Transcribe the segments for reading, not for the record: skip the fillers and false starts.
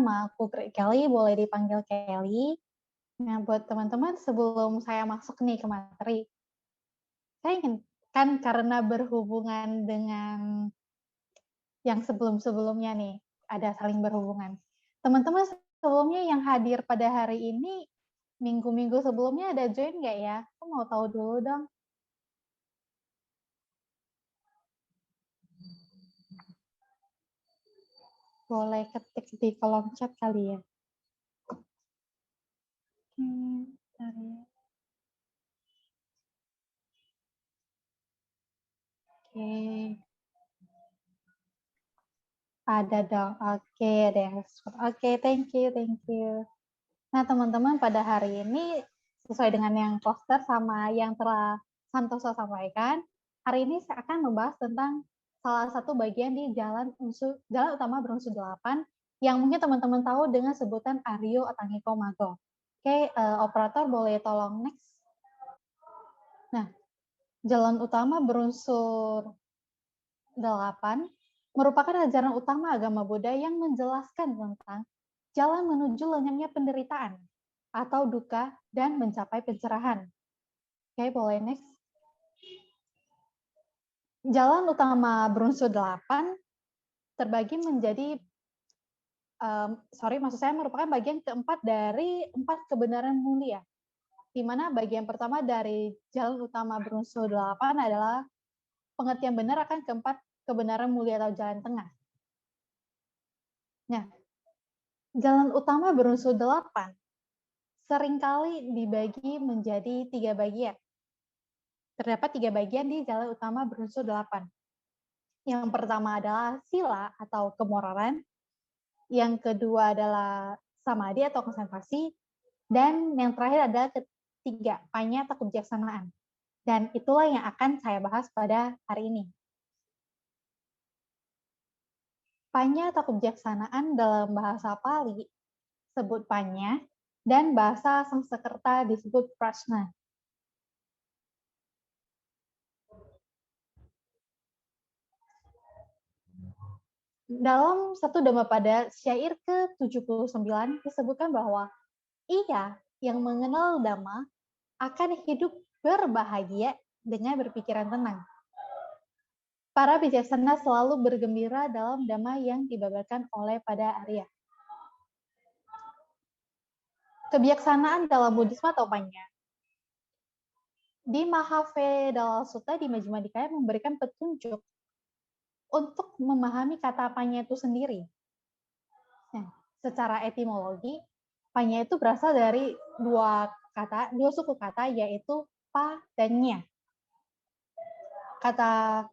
nama aku Kelly, boleh dipanggil Kelly. Nah, buat teman-teman sebelum saya masuk nih ke materi, saya ingin kan karena berhubungan dengan yang sebelum-sebelumnya nih, ada saling berhubungan. Teman-teman sebelumnya yang hadir pada hari ini, minggu-minggu sebelumnya ada join nggak ya? Aku mau tahu dulu dong. Boleh ketik di kolom chat kali ya. Bentar ya. Oke. Ada dong. Oke, ada yang respon. Oke, thank you, thank you. Nah, teman-teman, pada hari ini sesuai dengan yang poster sama yang telah Santoso sampaikan, hari ini saya akan membahas tentang salah satu bagian di jalan utama berunsur 8 yang mungkin teman-teman tahu dengan sebutan Aryo Atangiko Mago. Oke, operator boleh tolong next. Nah, jalan utama berunsur 8 merupakan ajaran utama agama Buddha yang menjelaskan tentang jalan menuju lenyapnya penderitaan atau duka dan mencapai pencerahan. Oke, boleh next. Jalan utama berunsur 8 terbagi menjadi maksud saya merupakan bagian keempat dari 4 kebenaran mulia. Di mana bagian pertama dari jalan utama berunsur 8 adalah pengertian benar akan keempat kebenaran mulia atau jalan tengah. Nah, jalan utama berunsur 8 seringkali dibagi menjadi 3 bagian. Terdapat 3 bagian di jalan utama berunsur 8. Yang pertama adalah sila atau kemoralan, yang kedua adalah samadhi atau konsentrasi, dan yang terakhir adalah ketiga, panya atau kebijaksanaan. Dan itulah yang akan saya bahas pada hari ini. Panya atau kebijaksanaan dalam bahasa Pali disebut panya, dan bahasa Sanskerta disebut prajna. Dalam satu Dhammapada syair ke-79 disebutkan bahwa ia yang mengenal Dhamma akan hidup berbahagia dengan berpikiran tenang. Para bijaksana selalu bergembira dalam Dhamma yang dibabarkan oleh pada Arya. Kebijaksanaan dalam Buddhisme atau panya. Di Mahavedala Sutta di Majjhima Nikaya memberikan petunjuk untuk memahami kata panya itu sendiri. Nah, secara etimologi, panya itu berasal dari dua suku kata, yaitu pa dan nya. Kata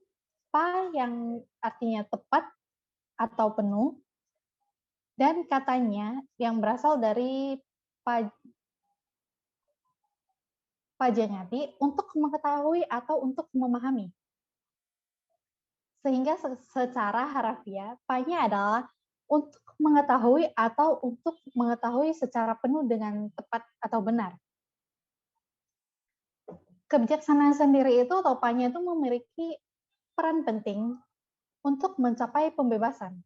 pa yang artinya tepat atau penuh, dan katanya yang berasal dari pajanyati untuk mengetahui atau untuk memahami. Sehingga secara harafiah, panya adalah untuk mengetahui atau untuk mengetahui secara penuh dengan tepat atau benar. Kebijaksanaan sendiri itu atau panya itu memiliki peran penting untuk mencapai pembebasan.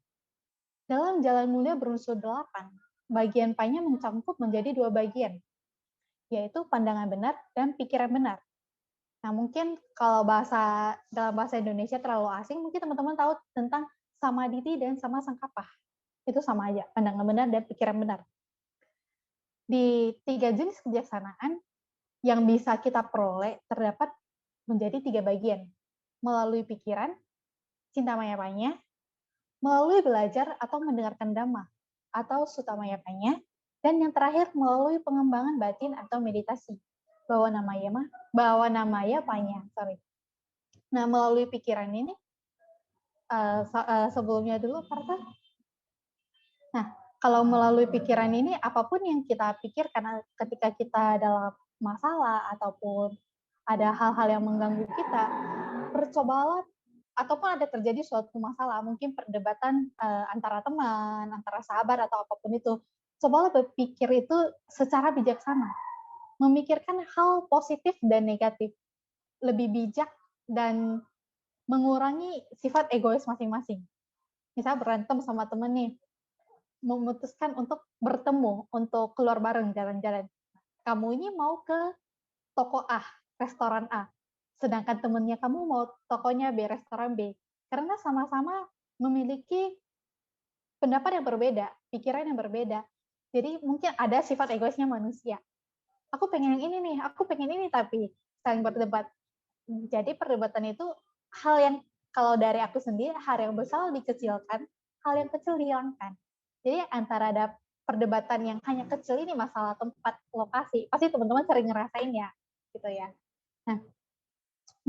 Dalam jalan mulia berunsur 8, bagian panya mencangkup menjadi 2 bagian, yaitu pandangan benar dan pikiran benar. Nah, mungkin kalau dalam bahasa Indonesia terlalu asing, mungkin teman-teman tahu tentang samaditi dan sama sangkapah. Itu sama aja, pandangan benar dan pikiran benar. Di 3 jenis kebijaksanaan yang bisa kita peroleh terdapat menjadi 3 bagian. Melalui pikiran, cintamaya panya, melalui belajar atau mendengarkan dhamma, atau sutamaya panya, dan yang terakhir melalui pengembangan batin atau meditasi. Bawa namaya panya. Nah, melalui pikiran ini, sebelumnya dulu, Parta. Nah, kalau melalui pikiran ini, apapun yang kita pikirkan ketika kita dalam masalah, ataupun ada hal-hal yang mengganggu kita, percobalah, ataupun ada terjadi suatu masalah, mungkin perdebatan antara teman, antara sahabat, atau apapun itu, cobalah berpikir itu secara bijaksana. Memikirkan hal positif dan negatif. Lebih bijak dan mengurangi sifat egois masing-masing. Misal berantem sama temen nih, memutuskan untuk bertemu, untuk keluar bareng jalan-jalan. Kamu ini mau ke toko A, restoran A, sedangkan temennya kamu mau tokonya B, restoran B. Karena sama-sama memiliki pendapat yang berbeda, pikiran yang berbeda. Jadi mungkin ada sifat egoisnya manusia. Aku pengen yang ini nih, aku pengen ini, tapi saling berdebat. Jadi perdebatan itu hal yang kalau dari aku sendiri, hal yang besar dikecilkan, hal yang kecil dihilangkan. Jadi antara ada perdebatan yang hanya kecil ini masalah tempat, lokasi, pasti teman-teman sering ngerasain ya, gitu ya. Nah,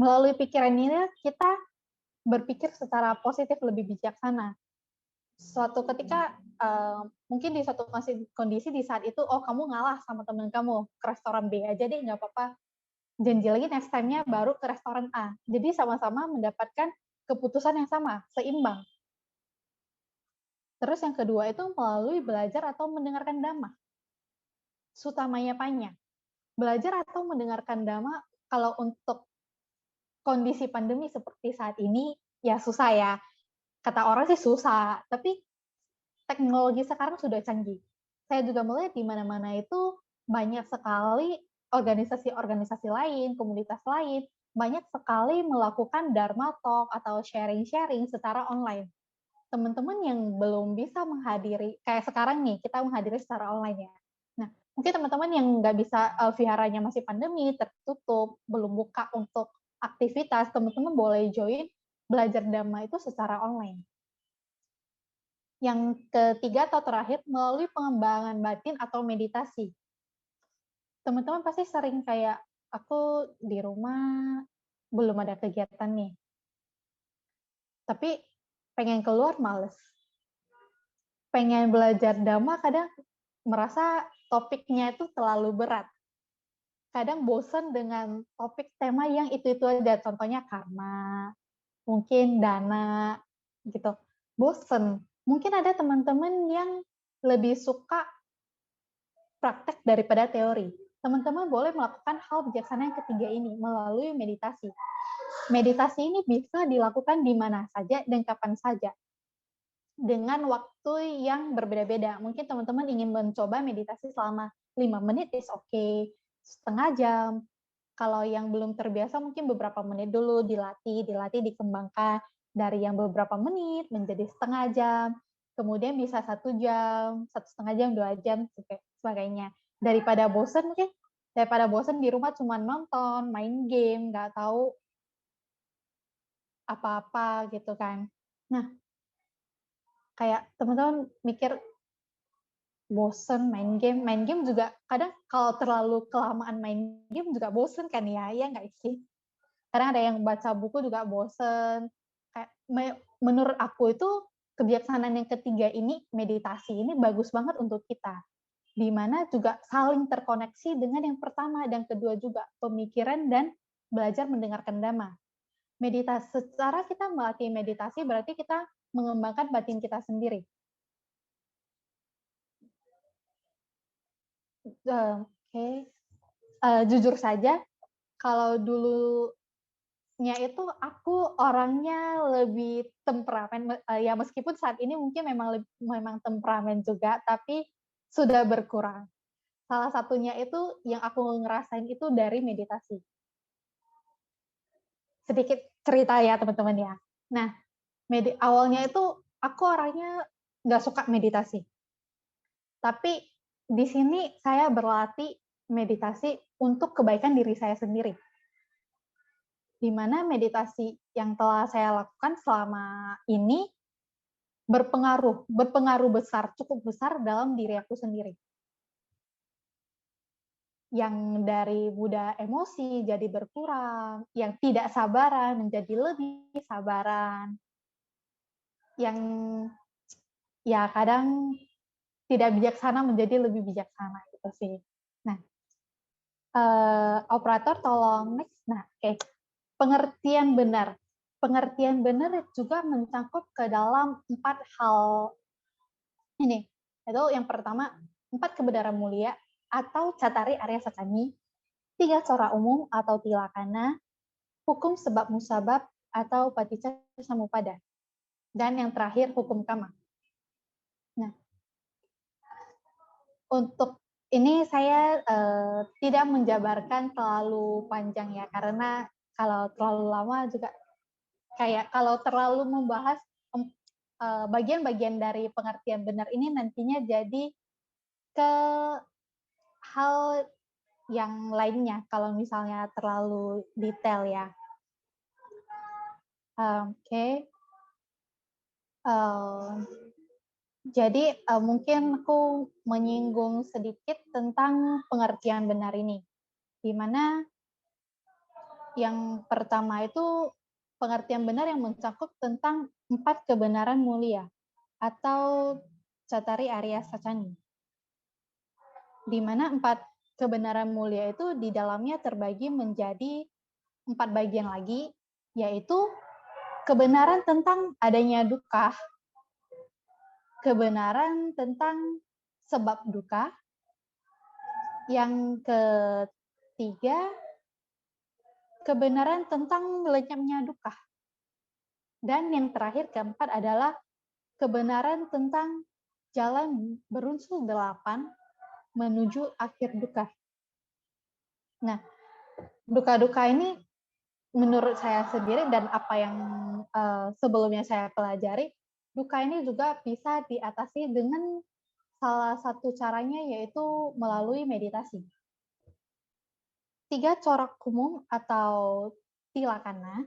melalui pikiran ini kita berpikir secara positif lebih bijaksana. Suatu ketika mungkin di suatu kondisi di saat itu, oh kamu ngalah sama teman kamu ke restoran B aja deh, nggak apa-apa, janji lagi next time-nya baru ke restoran A. Jadi sama-sama mendapatkan keputusan yang sama, seimbang. Terus yang kedua itu melalui belajar atau mendengarkan dhamma. Sutamanya panya. Belajar atau mendengarkan dhamma kalau untuk kondisi pandemi seperti saat ini ya susah ya. Kata orang sih susah, tapi teknologi sekarang sudah canggih. Saya juga melihat di mana-mana itu banyak sekali organisasi-organisasi lain, komunitas lain, banyak sekali melakukan Dharma Talk atau sharing-sharing secara online. Teman-teman yang belum bisa menghadiri, kayak sekarang nih, kita menghadiri secara online ya. Nah, mungkin teman-teman yang nggak bisa, viharanya masih pandemi, tertutup, belum buka untuk aktivitas, teman-teman boleh join belajar Dhamma itu secara online. Yang ketiga atau terakhir, melalui pengembangan batin atau meditasi. Teman-teman pasti sering kayak, aku di rumah belum ada kegiatan nih, tapi pengen keluar males. Pengen belajar Dhamma kadang merasa topiknya itu terlalu berat. Kadang bosen dengan topik tema yang itu-itu aja, contohnya karma, mungkin dana, gitu. Bosen. Mungkin ada teman-teman yang lebih suka praktek daripada teori. Teman-teman boleh melakukan hal bijaksana yang ketiga ini melalui meditasi. Meditasi ini bisa dilakukan di mana saja dan kapan saja dengan waktu yang berbeda-beda. Mungkin teman-teman ingin mencoba meditasi selama 5 menit is okay, setengah jam. Kalau yang belum terbiasa mungkin beberapa menit dulu dilatih dikembangkan dari yang beberapa menit menjadi setengah jam, kemudian bisa 1 jam, 1,5 jam, 2 jam, sebagainya. Daripada bosan di rumah cuma nonton, main game, nggak tahu apa-apa gitu kan. Nah, kayak teman-teman mikir bosen main game juga kadang kalau terlalu kelamaan main game juga bosen kan ya nggak sih? Kadang ada yang baca buku juga bosen. Kayak menurut aku itu kebijaksanaan yang ketiga ini, meditasi ini bagus banget untuk kita. Di mana juga saling terkoneksi dengan yang pertama dan kedua juga, pemikiran dan belajar mendengarkan dhamma. Meditasi, secara kita melatih meditasi berarti kita mengembangkan batin kita sendiri. Oke. Jujur saja, kalau dulunya itu aku orangnya lebih temperamen, ya meskipun saat ini mungkin memang temperamen juga, tapi sudah berkurang. Salah satunya itu yang aku ngerasain itu dari meditasi. Sedikit cerita ya teman-teman ya. Nah, awalnya itu aku orangnya nggak suka meditasi. Tapi di sini saya berlatih meditasi untuk kebaikan diri saya sendiri. Di mana meditasi yang telah saya lakukan selama ini berpengaruh besar, cukup besar dalam diri aku sendiri. Yang dari mudah emosi jadi berkurang, yang tidak sabaran menjadi lebih sabaran, yang ya kadang tidak bijaksana menjadi lebih bijaksana gitu sih. Nah, operator tolong next. Nah, oke. Pengertian benar. Pengertian benar juga mencakup ke dalam 4 hal ini. Itu yang pertama, 4 kebenaran mulia atau Cattari Arya Sakani, 3 cora umum atau tilakana, hukum sebab musabab atau paticca samuppada, dan yang terakhir hukum kama. Nah, Untuk ini saya tidak menjabarkan terlalu panjang ya, karena kalau terlalu lama juga kayak kalau terlalu membahas bagian-bagian dari pengertian benar ini nantinya jadi ke hal yang lainnya kalau misalnya terlalu detail ya. Oke. Jadi mungkin aku menyinggung sedikit tentang pengertian benar ini, di mana yang pertama itu pengertian benar yang mencakup tentang 4 kebenaran mulia atau Cattari Arya Sacani, di mana 4 kebenaran mulia itu di dalamnya terbagi menjadi 4 bagian lagi, yaitu kebenaran tentang adanya dukkha, kebenaran tentang sebab dukkha, yang ketiga kebenaran tentang lenyapnya dukkha, dan yang terakhir keempat adalah kebenaran tentang jalan berunsur 8 menuju akhir dukkha. Nah, dukkha-dukkha ini menurut saya sendiri dan apa yang sebelumnya saya pelajari, dukkha ini juga bisa diatasi dengan salah satu caranya yaitu melalui meditasi. 3 corak umum atau tilakana,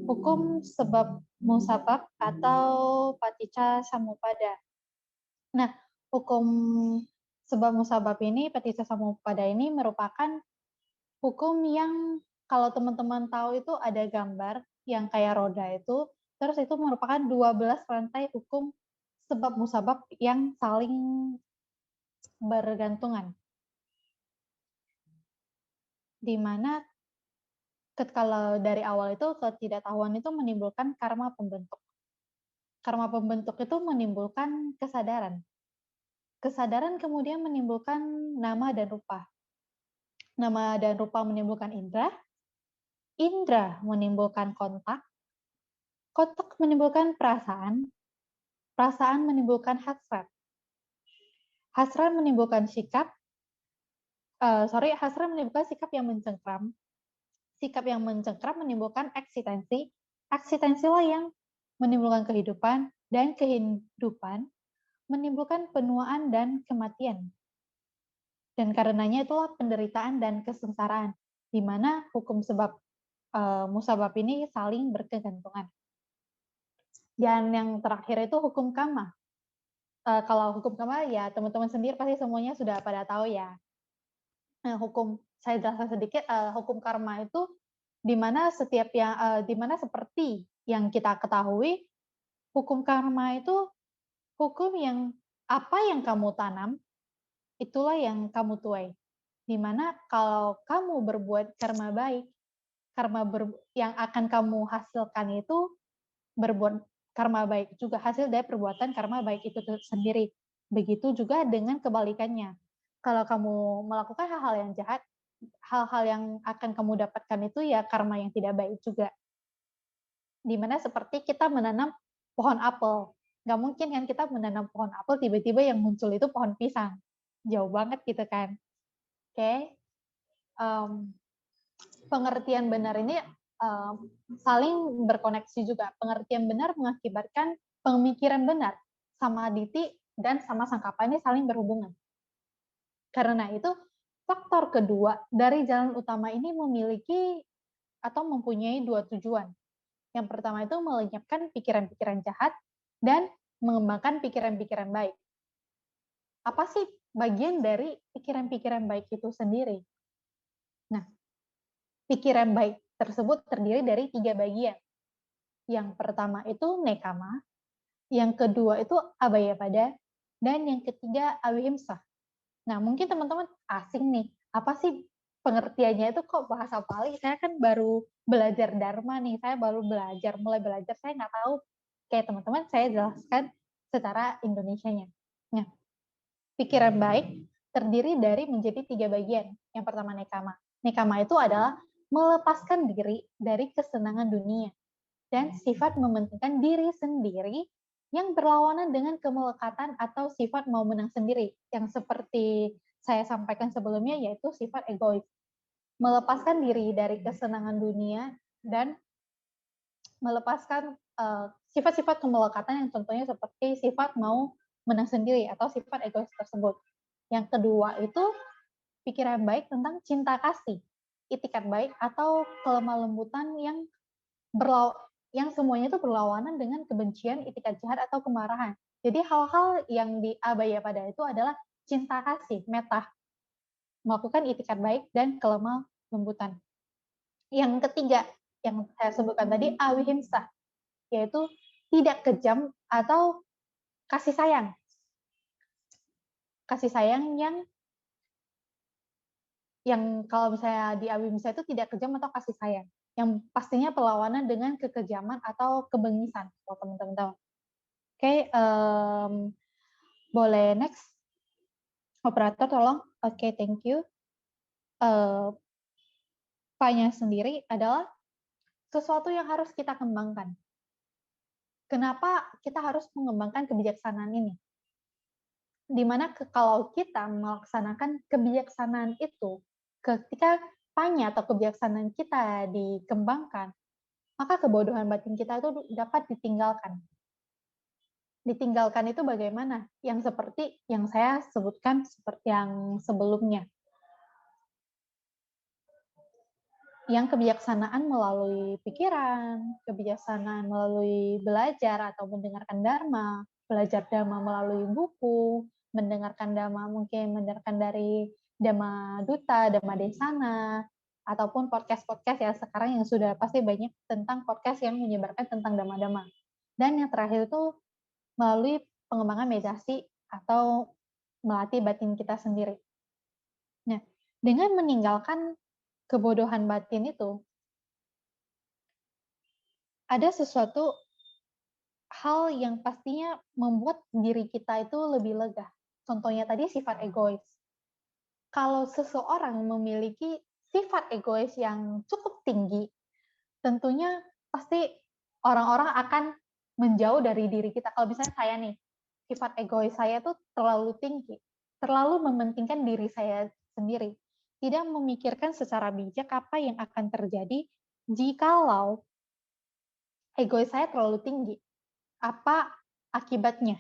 hukum sebab musabab atau paticca samuppada. Nah, hukum sebab musabab ini, paticca samuppada ini merupakan hukum yang kalau teman-teman tahu itu ada gambar yang kayak roda itu, terus itu merupakan 12 rantai hukum sebab musabab yang saling bergantungan. Di mana kalau dari awal itu ketidaktahuan itu menimbulkan karma pembentuk. Karma pembentuk itu menimbulkan kesadaran. Kesadaran kemudian menimbulkan nama dan rupa. Nama dan rupa menimbulkan indera. Indera menimbulkan kontak. Kontak menimbulkan perasaan. Perasaan menimbulkan hasrat. Hasrat menimbulkan sikap. Hasrat menimbulkan sikap yang mencengkram. Sikap yang mencengkram menimbulkan eksistensi. Eksistensilah yang menimbulkan kehidupan, dan kehidupan menimbulkan penuaan dan kematian. Dan karenanya itulah penderitaan dan kesengsaraan, di mana hukum sebab musabab ini saling berkegantungan. Dan yang terakhir itu hukum karma. Kalau hukum karma ya teman-teman sendiri pasti semuanya sudah pada tahu ya. Saya jelaskan sedikit, hukum karma itu di mana seperti yang kita ketahui, hukum karma itu hukum yang apa yang kamu tanam, itulah yang kamu tuai. Di mana kalau kamu berbuat karma baik, yang akan kamu hasilkan itu berbuat karma baik juga, hasil dari perbuatan karma baik itu sendiri. Begitu juga dengan kebalikannya. Kalau kamu melakukan hal-hal yang jahat, hal-hal yang akan kamu dapatkan itu ya karma yang tidak baik juga. Dimana seperti kita menanam pohon apel. Nggak mungkin kan kita menanam pohon apel, tiba-tiba yang muncul itu pohon pisang. Jauh banget gitu kan. Oke. Pengertian benar ini saling berkoneksi juga. Pengertian benar mengakibatkan pemikiran benar. Sama diti dan sama sangkapa ini saling berhubungan. Karena itu, faktor kedua dari jalan utama ini memiliki atau mempunyai 2 tujuan. Yang pertama itu melenyapkan pikiran-pikiran jahat dan mengembangkan pikiran-pikiran baik. Apa sih bagian dari pikiran-pikiran baik itu sendiri? Nah, pikiran baik tersebut terdiri dari 3 bagian. Yang pertama itu nekama, yang kedua itu abhayapada, dan yang ketiga awihimsa. Nah, mungkin teman-teman asing nih, apa sih pengertiannya itu kok bahasa Pali? Saya kan baru belajar Dharma nih, saya baru mulai belajar, saya nggak tahu. Kayak teman-teman, saya jelaskan secara Indonesianya. Nah, pikiran baik terdiri dari menjadi 3 bagian. Yang pertama nekama. Nekama itu adalah melepaskan diri dari kesenangan dunia dan sifat mementingkan diri sendiri yang berlawanan dengan kemelekatan atau sifat mau menang sendiri, yang seperti saya sampaikan sebelumnya, yaitu sifat egois. Melepaskan diri dari kesenangan dunia dan melepaskan sifat-sifat kemelekatan yang contohnya seperti sifat mau menang sendiri atau sifat egois tersebut. Yang kedua itu pikiran baik tentang cinta kasih, itikat baik atau kelemah lembutan yang semuanya itu berlawanan dengan kebencian, itikat jahat atau kemarahan. Jadi hal-hal yang diabaikan pada itu adalah cinta kasih, meta, melakukan itikat baik dan kelemah lembutan. Yang ketiga yang saya sebutkan tadi awihimsa, yaitu tidak kejam atau kasih sayang. Kasih sayang yang kalau misalnya di awihimsa itu tidak kejam atau kasih sayang. Yang pastinya perlawanan dengan kekejaman atau kebengisan, kalau teman-teman tahu. Oke, boleh next. Operator tolong. Oke, thank you. P-nya sendiri adalah sesuatu yang harus kita kembangkan. Kenapa kita harus mengembangkan kebijaksanaan ini? Dimana kalau kita melaksanakan kebijaksanaan itu, ketika P-nya atau kebijaksanaan kita dikembangkan, maka kebodohan batin kita itu dapat ditinggalkan. Ditinggalkan itu bagaimana? Yang seperti yang saya sebutkan seperti yang sebelumnya. Yang kebijaksanaan melalui pikiran, kebijaksanaan melalui belajar atau mendengarkan dharma, belajar dharma melalui buku, mendengarkan dharma mungkin mendengarkan dari Dhamma Duta, Dhamma Desana, ataupun podcast-podcast yang sekarang yang sudah pasti banyak tentang podcast yang menyebarkan tentang dhamma-dhamma. Dan yang terakhir itu melalui pengembangan meditasi atau melatih batin kita sendiri. Nah, dengan meninggalkan kebodohan batin itu, ada sesuatu hal yang pastinya membuat diri kita itu lebih lega. Contohnya tadi sifat egois. Kalau seseorang memiliki sifat egois yang cukup tinggi, tentunya pasti orang-orang akan menjauh dari diri kita. Kalau misalnya saya nih, sifat egois saya tuh terlalu tinggi, terlalu mementingkan diri saya sendiri, tidak memikirkan secara bijak apa yang akan terjadi jikalau egois saya terlalu tinggi. Apa akibatnya?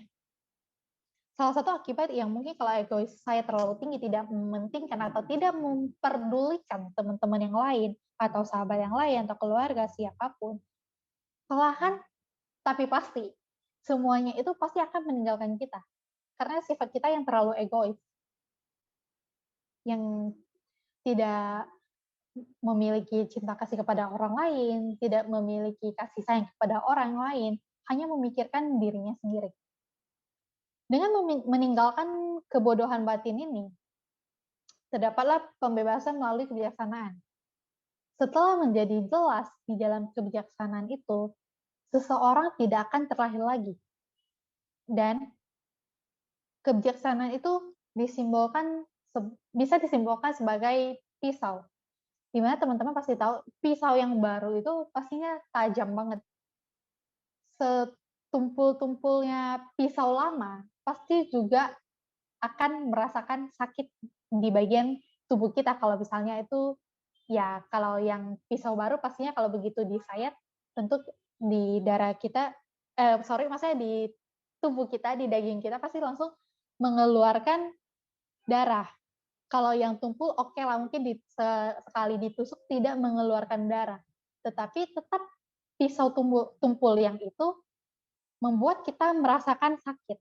Salah satu akibat yang mungkin kalau egois saya terlalu tinggi, tidak mementingkan atau tidak memperdulikan teman-teman yang lain, atau sahabat yang lain, atau keluarga, siapapun, perlahan tapi pasti, semuanya itu pasti akan meninggalkan kita. Karena sifat kita yang terlalu egois, yang tidak memiliki cinta kasih kepada orang lain, tidak memiliki kasih sayang kepada orang lain, hanya memikirkan dirinya sendiri. Dengan meninggalkan kebodohan batin ini, terdapatlah pembebasan melalui kebijaksanaan. Setelah menjadi jelas di dalam kebijaksanaan itu, seseorang tidak akan terlahir lagi. Dan kebijaksanaan itu bisa disimbolkan sebagai pisau. Dimana teman-teman pasti tahu, pisau yang baru itu pastinya tajam banget. Setumpul-tumpulnya pisau lama, pasti juga akan merasakan sakit di bagian tubuh kita. Kalau misalnya itu, ya kalau yang pisau baru pastinya kalau begitu disayat, tentu di darah kita, maksudnya di tubuh kita, di daging kita pasti langsung mengeluarkan darah. Kalau yang tumpul, oke lah, mungkin sekali ditusuk tidak mengeluarkan darah. Tetapi tetap pisau tumpul yang itu membuat kita merasakan sakit.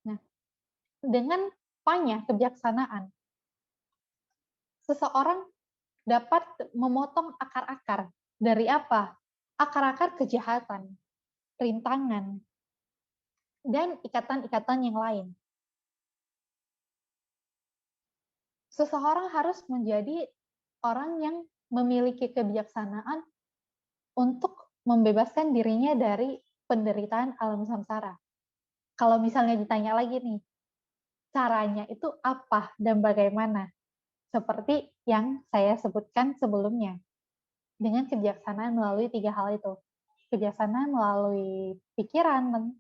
Nah, dengan panya kebijaksanaan, seseorang dapat memotong akar-akar. Dari apa? Akar-akar kejahatan, rintangan, dan ikatan-ikatan yang lain. Seseorang harus menjadi orang yang memiliki kebijaksanaan untuk membebaskan dirinya dari penderitaan alam samsara. Kalau misalnya ditanya lagi nih, caranya itu apa dan bagaimana? Seperti yang saya sebutkan sebelumnya, dengan kebijaksanaan melalui 3 hal itu. kebijaksanaan melalui pikiran,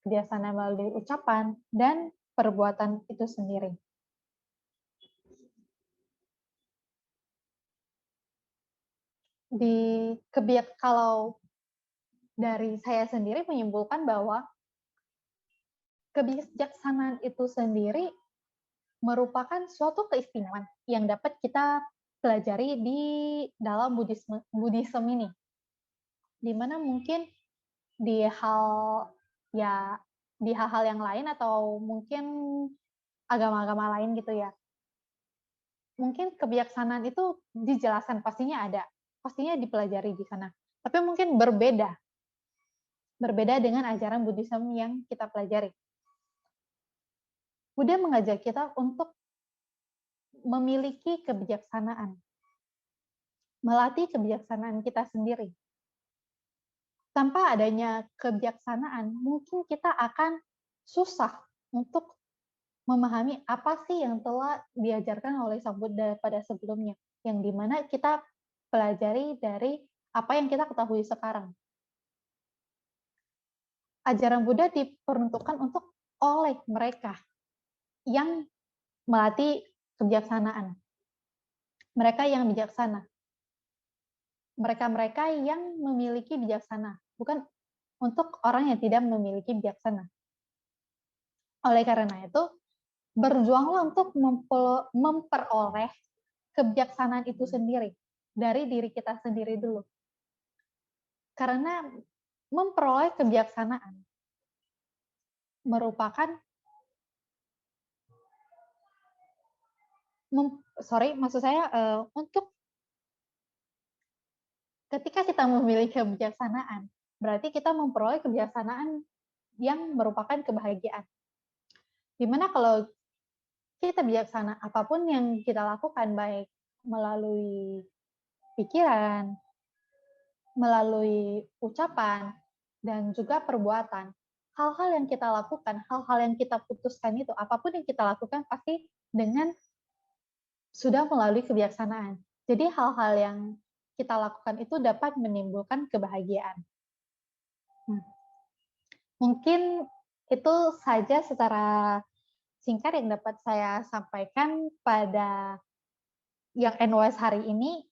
kebijaksanaan melalui ucapan, dan perbuatan itu sendiri. Kalau dari saya sendiri menyimpulkan bahwa kebijaksanaan itu sendiri merupakan suatu keistimewaan yang dapat kita pelajari di dalam Buddhisme ini. Di mana mungkin di hal-hal yang lain atau mungkin agama-agama lain gitu ya. Mungkin kebijaksanaan itu dijelaskan pastinya ada, pastinya dipelajari di sana. Tapi mungkin berbeda dengan ajaran Buddhisme yang kita pelajari. Buddha mengajak kita untuk memiliki kebijaksanaan, melatih kebijaksanaan kita sendiri. Tanpa adanya kebijaksanaan, mungkin kita akan susah untuk memahami apa sih yang telah diajarkan oleh Sang Buddha pada sebelumnya, yang dimana kita pelajari dari apa yang kita ketahui sekarang. Ajaran Buddha diperuntukkan untuk oleh mereka yang melatih kebijaksanaan. Mereka yang bijaksana. Mereka-mereka yang memiliki bijaksana, bukan untuk orang yang tidak memiliki bijaksana. Oleh karena itu, berjuanglah untuk memperoleh kebijaksanaan itu sendiri dari diri kita sendiri dulu. Karena memperoleh kebijaksanaan merupakan untuk ketika kita memiliki kebijaksanaan, berarti kita memperoleh kebijaksanaan yang merupakan kebahagiaan. Dimana kalau kita bijaksana, apapun yang kita lakukan, baik melalui pikiran, melalui ucapan, dan juga perbuatan, hal-hal yang kita lakukan, hal-hal yang kita putuskan itu, apapun yang kita lakukan pasti dengan sudah melalui kebijaksanaan. Jadi hal-hal yang kita lakukan itu dapat menimbulkan kebahagiaan. Mungkin itu saja secara singkat yang dapat saya sampaikan pada yang NOS hari ini.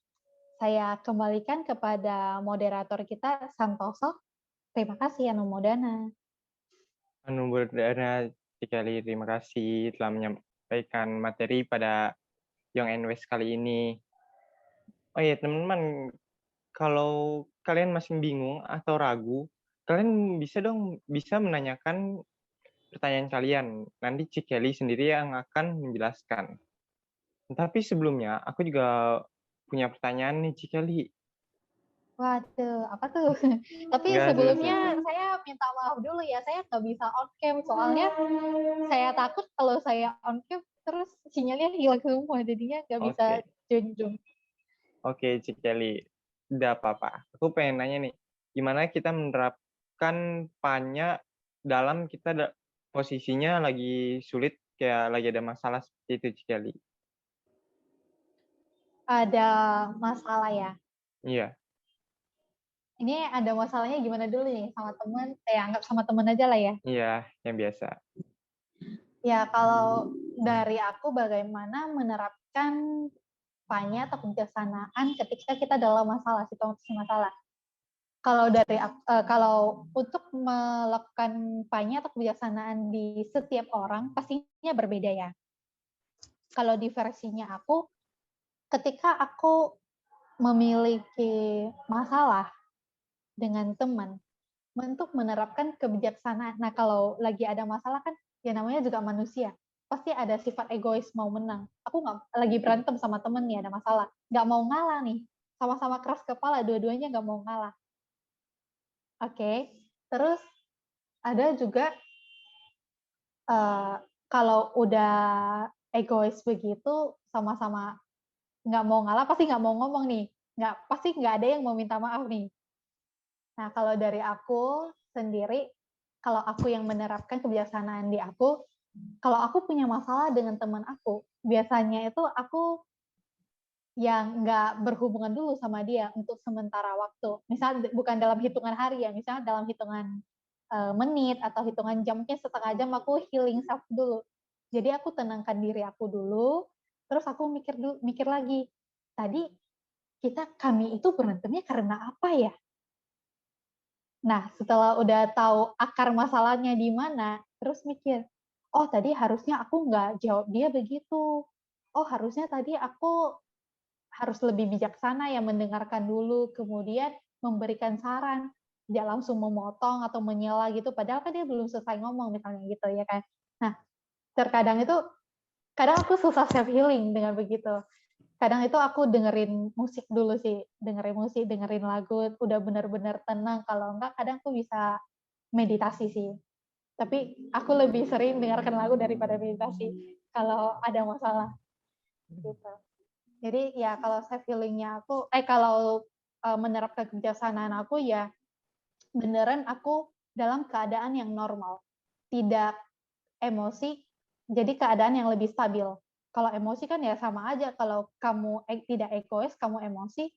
Saya kembalikan kepada moderator kita, Santoso. Terima kasih, Anumodana. Anumodana sekali, terima kasih telah menyampaikan materi pada Young NWS kali ini. Oh iya, teman-teman, kalau kalian masih bingung atau ragu, kalian bisa menanyakan pertanyaan kalian. Nanti Cik Kelly sendiri yang akan menjelaskan. Tapi sebelumnya, aku juga punya pertanyaan nih, Cik Kelly. Waduh, apa tuh? Tapi sebelumnya saya minta maaf dulu ya, saya nggak bisa on cam, soalnya saya takut kalau saya on cam terus sinyalnya hilang semua, jadinya nggak bisa join. Oke, Cik Kelly. Udah apa-apa. Aku pengen nanya nih, gimana kita menerapkan panya dalam kita posisinya lagi sulit, kayak lagi ada masalah seperti itu, Cik Kelly? Ada masalah ya? Iya. Ini ada masalahnya gimana dulu nih sama teman? Anggap sama teman aja lah ya. Iya, yang biasa. Ya, kalau dari aku bagaimana menerapkan panya atau kebijaksanaan ketika kita dalam masalah, situasi masalah. Kalau untuk melakukan panya atau kebijaksanaan di setiap orang pastinya berbeda ya. Kalau di versinya aku, ketika aku memiliki masalah dengan teman, untuk menerapkan kebijaksanaan. Nah, kalau lagi ada masalah kan, ya namanya juga manusia. Pasti ada sifat egois mau menang. Aku nggak lagi berantem sama temen nih, ada masalah. Nggak mau ngalah nih. Sama-sama keras kepala, dua-duanya nggak mau ngalah. Oke. Terus ada juga kalau udah egois begitu, sama-sama nggak mau ngalah, pasti nggak mau ngomong nih. Pasti nggak ada yang mau minta maaf nih. Nah, kalau dari aku sendiri, kalau aku yang menerapkan kebijaksanaan di aku, kalau aku punya masalah dengan teman aku, biasanya itu aku yang nggak berhubungan dulu sama dia untuk sementara waktu. Misal bukan dalam hitungan hari ya, misalnya dalam hitungan menit atau hitungan jam, mungkin setengah jam aku healing self dulu. Jadi aku tenangkan diri aku dulu, terus aku mikir lagi. Tadi kami itu berantemnya karena apa ya? Nah, setelah udah tahu akar masalahnya di mana, terus mikir, oh tadi harusnya aku nggak jawab dia begitu. Oh harusnya tadi aku harus lebih bijaksana ya mendengarkan dulu, kemudian memberikan saran, tidak langsung memotong atau menyela gitu, padahal kan dia belum selesai ngomong misalnya gitu ya kan. Nah, terkadang itu, kadang aku susah self healing dengan begitu. Kadang itu aku dengerin musik dulu sih, dengerin musik, dengerin lagu, udah benar-benar tenang. Kalau enggak, kadang aku bisa meditasi sih. Tapi aku lebih sering dengarkan lagu daripada meditasi kalau ada masalah gitu. Jadi ya kalau self healingnya aku, kalau menerapkan kebijaksanaan aku ya beneran aku dalam keadaan yang normal, tidak emosi, jadi keadaan yang lebih stabil. Kalau emosi kan ya sama aja, kalau kamu tidak egois, kamu emosi,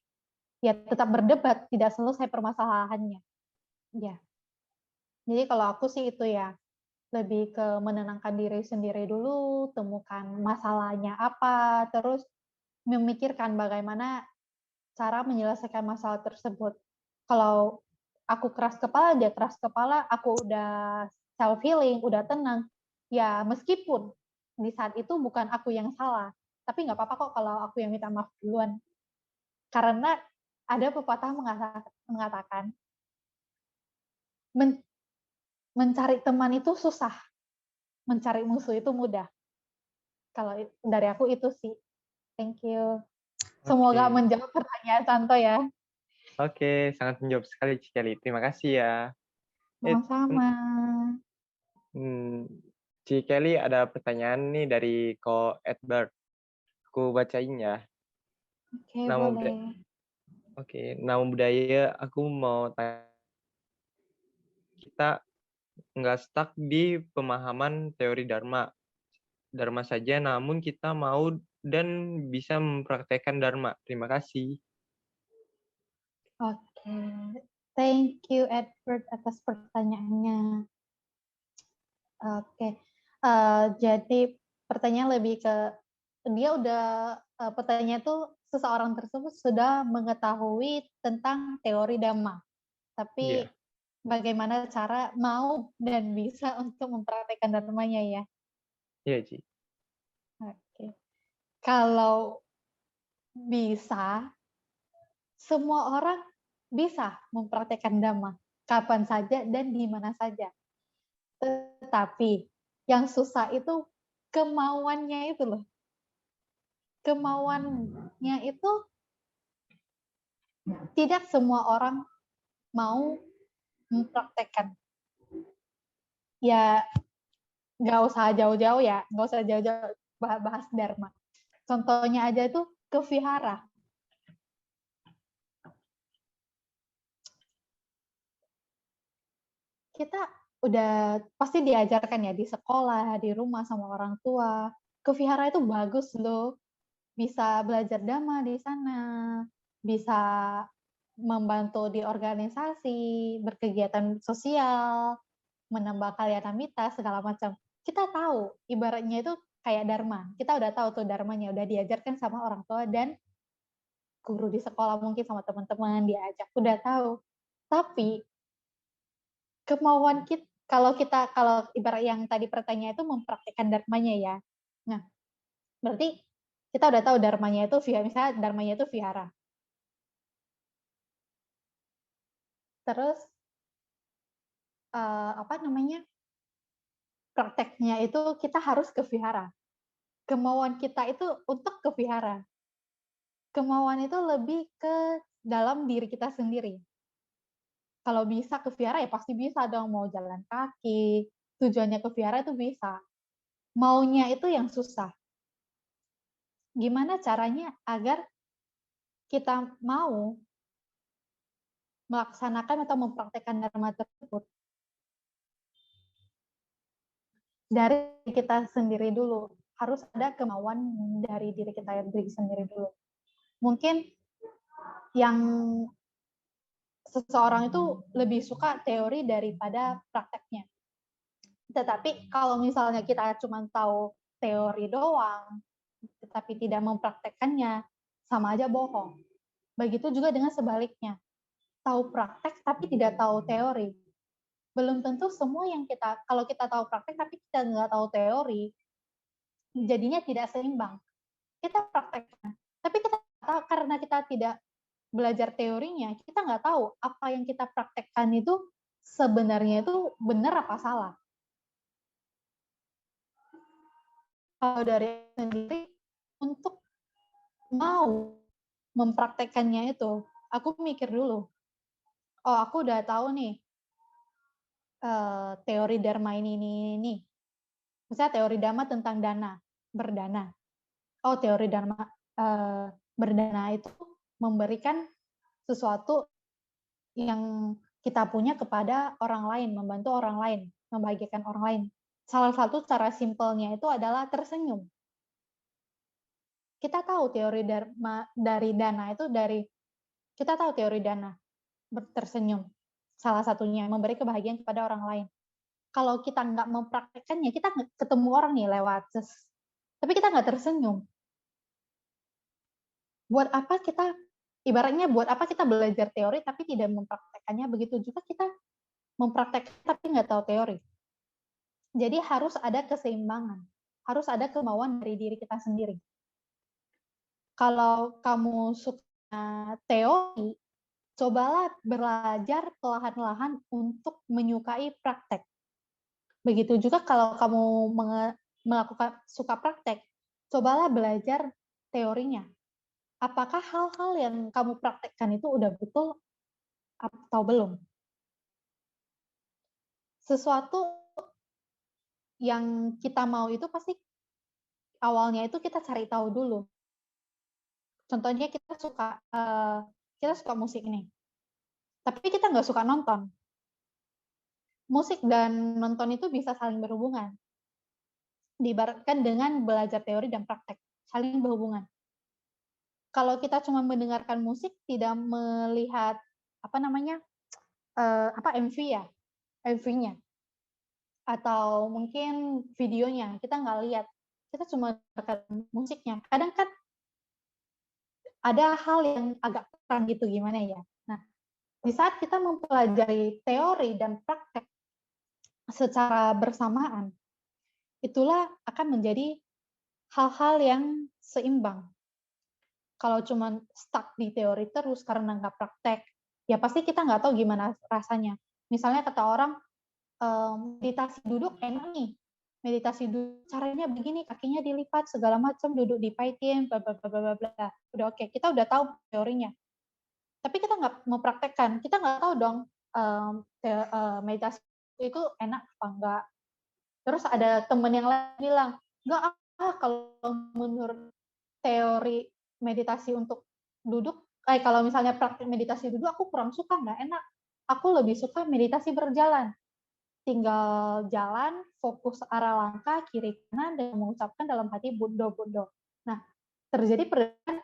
ya tetap berdebat, tidak selesai permasalahannya. Ya, jadi kalau aku sih itu ya, lebih ke menenangkan diri sendiri dulu, temukan masalahnya apa, terus memikirkan bagaimana cara menyelesaikan masalah tersebut. Kalau aku keras kepala, dia keras kepala, aku udah self healing, udah tenang, ya meskipun di saat itu bukan aku yang salah, tapi nggak apa-apa kok kalau aku yang minta maaf duluan. Karena ada pepatah mengatakan mencari teman itu susah, mencari musuh itu mudah. Kalau dari aku itu sih. Thank you. Semoga Oke. menjawab pertanyaan Santo ya. Oke, sangat menjawab sekali Cikeli. Terima kasih ya. Sama-sama. Hmm, Cikeli ada pertanyaan nih dari Ko Edward. Aku bacain ya. Oke, Nama budaya, boleh. oke, nama budaya aku mau tanya, kita nggak stuck di pemahaman teori Dharma. Dharma saja, namun kita mau dan bisa mempraktekkan Dharma. Terima kasih. Oke, thank you Edward atas pertanyaannya. Oke, jadi pertanyaan lebih ke dia udah pertanyaan itu seseorang tersebut sudah mengetahui tentang teori Dhamma, tapi Iya, bagaimana cara mau dan bisa untuk mempraktekkan dharmanya ya. iya, Ci. Oke, kalau bisa, semua orang bisa mempraktekkan Dhamma kapan saja dan di mana saja. Tetapi yang susah itu kemauannya itu loh. Kemauannya itu tidak semua orang mau mempraktekkan. Ya nggak usah jauh-jauh ya, nggak usah jauh-jauh bahas dharma. Contohnya aja itu ke vihara. Kita udah pasti diajarkan ya di sekolah, di rumah sama orang tua. Ke vihara itu bagus loh. Bisa belajar dhamma di sana, bisa membantu di organisasi, berkegiatan sosial, menambah kalyanamita, segala macam. Kita tahu, ibaratnya itu kayak dharma. Kita udah tahu tuh dharmanya, udah diajarkan sama orang tua dan guru di sekolah mungkin sama teman-teman diajak, udah tahu. Tapi kemauan kita, kalau ibarat yang tadi pertanyaan itu mempraktikkan dharmanya ya. Nah, berarti kita udah tahu dharmanya itu misalnya dharmanya itu vihara. Terus apa namanya? Prakteknya itu kita harus ke vihara. Kemauan kita itu untuk ke vihara. Kemauan itu lebih ke dalam diri kita sendiri. Kalau bisa ke vihara ya pasti bisa dong, mau jalan kaki. Tujuannya ke vihara itu bisa. Maunya itu yang susah. Gimana caranya agar kita mau melaksanakan atau mempraktekkan dharma tersebut dari kita sendiri dulu. Harus ada kemauan dari diri kita sendiri dulu. mungkin yang seseorang itu lebih suka teori daripada prakteknya. Tetapi kalau misalnya kita cuma tahu teori doang, tetapi tidak mempraktekkannya, sama aja bohong. Begitu juga dengan sebaliknya. Tahu praktek tapi tidak tahu teori. Belum tentu semua yang kita, kalau kita tahu praktek tapi kita nggak tahu teori, jadinya tidak seimbang. Kita praktekkan, tapi kita tahu karena kita tidak belajar teorinya, kita nggak tahu apa yang kita praktekkan itu sebenarnya itu benar apa salah. Kalau dari sendiri, untuk mau mempraktekkannya itu, aku mikir dulu, oh aku udah tahu nih teori Dharma ini. Misalnya teori Dharma tentang dana, berdana. Oh teori Dharma berdana itu memberikan sesuatu yang kita punya kepada orang lain, membantu orang lain, membahagiakan orang lain. Salah satu cara simpelnya itu adalah tersenyum. Kita tahu teori dari dana itu kita tahu teori dana, tersenyum. Salah satunya memberi kebahagiaan kepada orang lain. Kalau kita nggak mempraktekannya, kita ketemu orang nih lewat tapi kita nggak tersenyum. Buat apa kita, ibaratnya buat apa kita belajar teori tapi tidak mempraktekannya, begitu juga kita mempraktekkan tapi nggak tahu teori. Jadi harus ada keseimbangan, harus ada kemauan dari diri kita sendiri. Kalau kamu suka teori, cobalah belajar perlahan-lahan untuk menyukai praktek. Begitu juga kalau kamu melakukan suka praktek, cobalah belajar teorinya. Apakah hal-hal yang kamu praktekkan itu udah betul atau belum? Sesuatu yang kita mau itu pasti awalnya itu kita cari tahu dulu. Contohnya kita suka musik nih, tapi kita nggak suka nonton. Musik dan nonton itu bisa saling berhubungan. Diibaratkan dengan belajar teori dan praktek, saling berhubungan. Kalau kita cuma mendengarkan musik, tidak melihat MV ya, MV-nya, atau mungkin videonya, kita nggak lihat. Kita cuma dengarkan musiknya. Kadang kan ada hal yang agak kurang gitu, gimana ya. Nah, di saat kita mempelajari teori dan praktek secara bersamaan, itulah akan menjadi hal-hal yang seimbang. Kalau cuma stuck di teori terus karena nggak praktek, ya pasti kita nggak tahu gimana rasanya. Misalnya kata orang, meditasi duduk enak nih, meditasi duduk caranya begini, kakinya dilipat, segala macam, duduk dipaitin, bla bla bla bla bla. Udah oke, kita udah tahu teorinya. Tapi kita nggak mempraktekkan, kita nggak tahu dong meditasi itu enak apa enggak. Terus ada temen yang lain bilang, enggak kalau menurut teori meditasi untuk duduk, kalau misalnya praktik meditasi duduk aku kurang suka, nggak enak. Aku lebih suka meditasi berjalan. Tinggal jalan, fokus arah langkah, kiri kanan, dan mengucapkan dalam hati budo-budo. Nah, terjadi perbedaan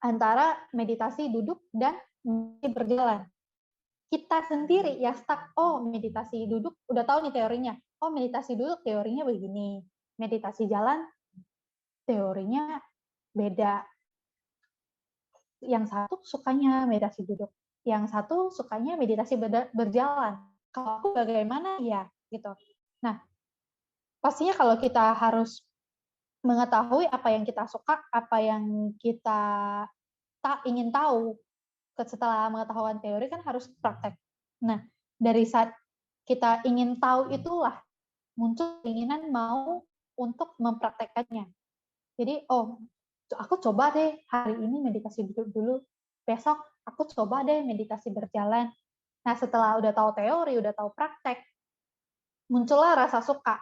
antara meditasi duduk dan meditasi berjalan. Kita sendiri ya stuck, oh meditasi duduk, udah tahu nih teorinya. Oh meditasi duduk teorinya begini. Meditasi jalan teorinya beda. Yang satu sukanya meditasi duduk, yang satu sukanya meditasi berjalan. Kalau aku bagaimana ya gitu. Nah, pastinya kalau kita harus mengetahui apa yang kita suka, apa yang kita ingin tahu, setelah pengetahuan teori kan harus praktek. Nah, dari saat kita ingin tahu itulah muncul keinginan mau untuk mempraktekkannya. Jadi, oh, aku coba deh hari ini meditasi duduk dulu, besok aku coba deh meditasi berjalan. Nah, setelah udah tahu teori, udah tahu praktek, muncullah rasa suka.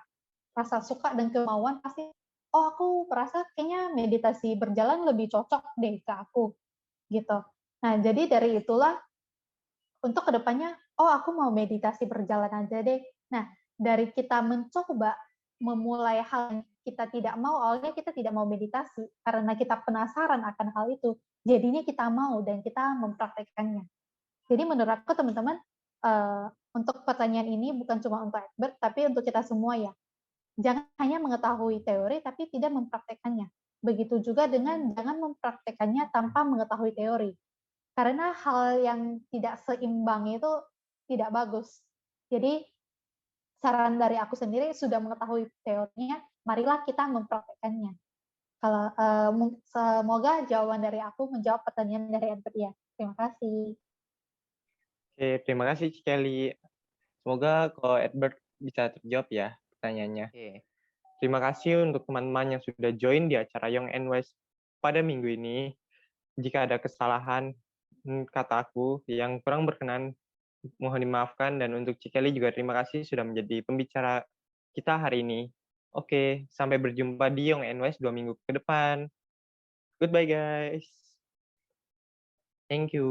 Rasa suka dan kemauan pasti, oh aku merasa kayaknya meditasi berjalan lebih cocok deh ke aku, gitu. Nah, jadi dari itulah, untuk kedepannya, oh aku mau meditasi berjalan aja deh. Nah, dari kita mencoba memulai hal yang kita tidak mau, awalnya kita tidak mau meditasi, karena kita penasaran akan hal itu, jadinya kita mau dan kita mempraktekkannya. Jadi menurut aku teman-teman, untuk pertanyaan ini bukan cuma untuk Egbert, tapi untuk kita semua ya. Jangan hanya mengetahui teori, tapi tidak mempraktekkannya. Begitu juga dengan jangan mempraktekkannya tanpa mengetahui teori. Karena hal yang tidak seimbang itu tidak bagus. Jadi saran dari aku sendiri sudah mengetahui teorinya, marilah kita mempraktekkannya. Kalau semoga jawaban dari aku menjawab pertanyaan dari Edward ya. Terima kasih. Oke, terima kasih Kelly. Semoga kalau Edward bisa terjawab ya pertanyaannya. Oke. Terima kasih untuk teman-teman yang sudah join di acara Young and Wise pada minggu ini. Jika ada kesalahan kata aku yang kurang berkenan, mohon dimaafkan. Dan untuk Cikeli juga terima kasih sudah menjadi pembicara kita hari ini. Oke, sampai berjumpa di Young and Wise 2 minggu ke depan. Goodbye guys. Thank you.